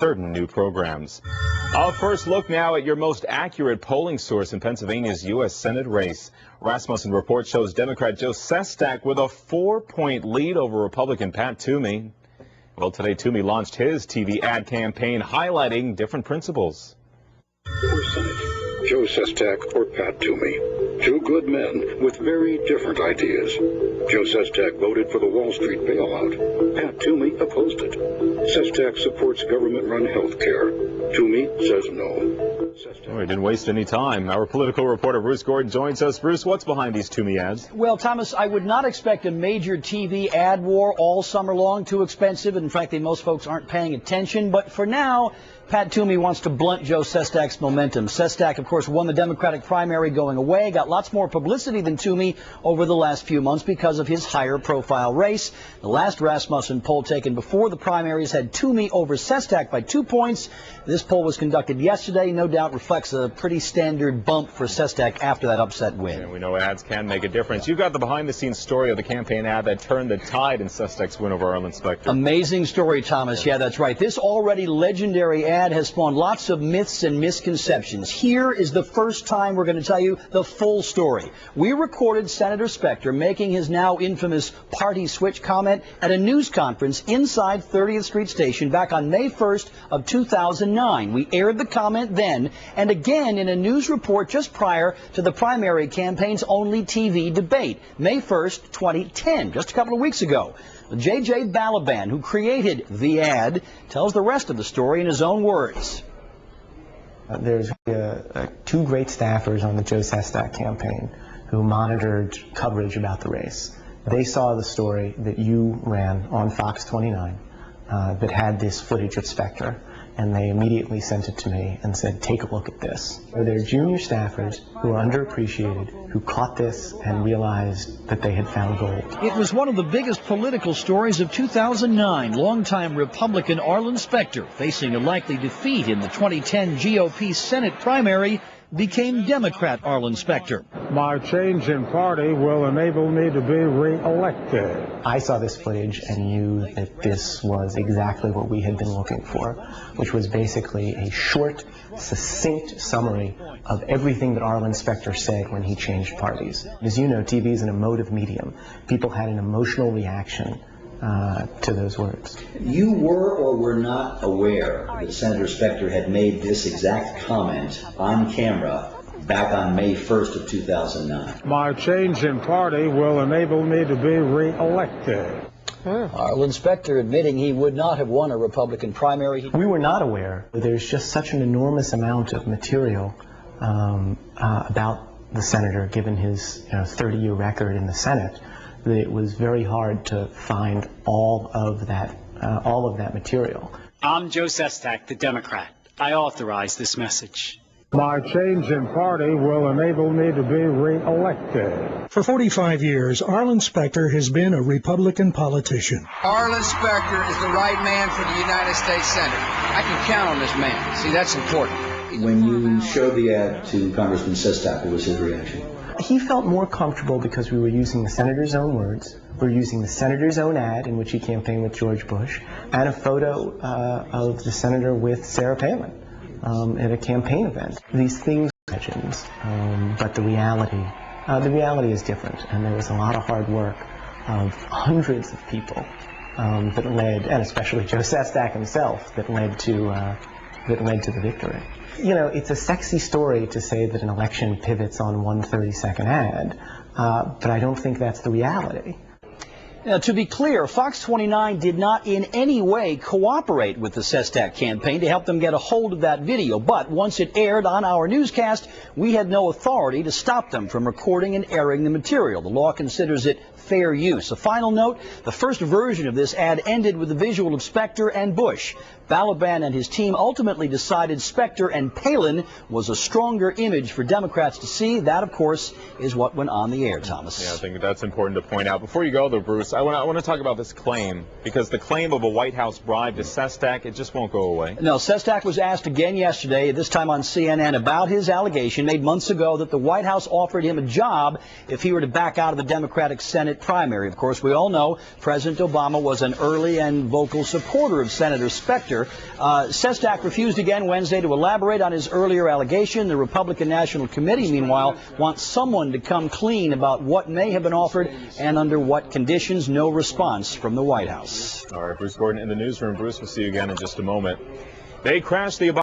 certain new programs. Our first look now at your most accurate polling source in Pennsylvania's U.S. Senate race. Rasmussen report shows Democrat Joe Sestak with a 4-point lead over Republican Pat Toomey. Well, today Toomey launched his TV ad campaign highlighting different principles. For Senate, Joe Sestak or Pat Toomey. Two good men with very different ideas. Joe Sestak voted for the Wall Street bailout. Pat Toomey opposed it. Sestak supports government-run health care. Toomey says no. Oh, he didn't waste any time. Our political reporter Bruce Gordon joins us. Bruce, what's behind these Toomey ads? Well, Thomas, I would not expect a major TV ad war all summer long. Too expensive, and frankly, most folks aren't paying attention. But for now, Pat Toomey wants to blunt Joe Sestak's momentum. Sestak, of course, won the Democratic primary going away, got lots more publicity than Toomey over the last few months because of his higher profile race. The last Rasmussen poll taken before the primaries had Toomey over Sestak by 2 points. This poll was conducted yesterday, no doubt reflects a pretty standard bump for Sestak after that upset win. And we know ads can make a difference. You've got the behind-the-scenes story of the campaign ad that turned the tide in Sestak's win over Arlen Specter. Amazing story, Thomas. Yeah, that's right. This already legendary ad has spawned lots of myths and misconceptions. Here is the first time we're going to tell you the full story. We recorded Senator Specter making his now infamous party switch comment at a news conference inside 30th Street Station back on May 1st of 2009. We aired the comment then and again in a news report just prior to the primary campaign's only TV debate, May 1st, 2010, just a couple of weeks ago. J.J. Balaban, who created the ad, tells the rest of the story in his own words. There's two great staffers on the Joe Sestak campaign who monitored coverage about the race. They saw the story that you ran on Fox 29 that had this footage of Specter, and they immediately sent it to me and said, take a look at this. They're junior staffers who are underappreciated, who caught this and realized that they had found gold. It was one of the biggest political stories of 2009. Longtime Republican Arlen Specter, facing a likely defeat in the 2010 GOP Senate primary, became Democrat Arlen Specter. My change in party will enable me to be re-elected. I saw this footage and knew that this was exactly what we had been looking for, which was basically a short, succinct summary of everything that Arlen Specter said when he changed parties. As you know, TV is an emotive medium. People had an emotional reaction to those words. You were or were not aware that Senator Specter had made this exact comment on camera back on May 1st of 2009. My change in party will enable me to be re-elected. Arlen Specter admitting he would not have won a Republican primary. We were not aware. There's just such an enormous amount of material about the senator, given his 30-year record in the Senate, that it was very hard to find all of that material. I'm Joe Sestak, the Democrat. I authorize this message. My change in party will enable me to be re-elected. For 45 years, Arlen Specter has been a Republican politician. Arlen Specter is the right man for the United States Senate. I can count on this man. See, that's important. When you showed the ad to Congressman Sestak, what was his reaction? He felt more comfortable because we were using the senator's own words. We're using the senator's own ad in which he campaigned with George Bush, and a photo of the senator with Sarah Palin at a campaign event. These things are legends, but the reality is different, and there was a lot of hard work of hundreds of people that led, and especially Joe Sestak himself, that led to the victory. You know, it's a sexy story to say that an election pivots on one 30-second ad, but I don't think that's the reality. Now, to be clear, Fox 29 did not in any way cooperate with the Sestak campaign to help them get a hold of that video. But once it aired on our newscast, we had no authority to stop them from recording and airing the material. The law considers it fair use. A final note, the first version of this ad ended with a visual of Specter and Bush. Balaban and his team ultimately decided Specter and Palin was a stronger image for Democrats to see. That, of course, is what went on the air, Thomas. Yeah, I think that's important to point out. Before you go, though, Bruce, I want to talk about this claim, because the claim of a White House bribe to Sestak, it just won't go away. No, Sestak was asked again yesterday, this time on CNN, about his allegation made months ago that the White House offered him a job if he were to back out of the Democratic Senate Democratic primary. Of course, we all know President Obama was an early and vocal supporter of Senator Specter. Sestak refused again Wednesday to elaborate on his earlier allegation. The Republican National Committee, meanwhile, wants someone to come clean about what may have been offered and under what conditions. No response from the White House. All right, Bruce Gordon in the newsroom. Bruce, we'll see you again in just a moment. They crashed the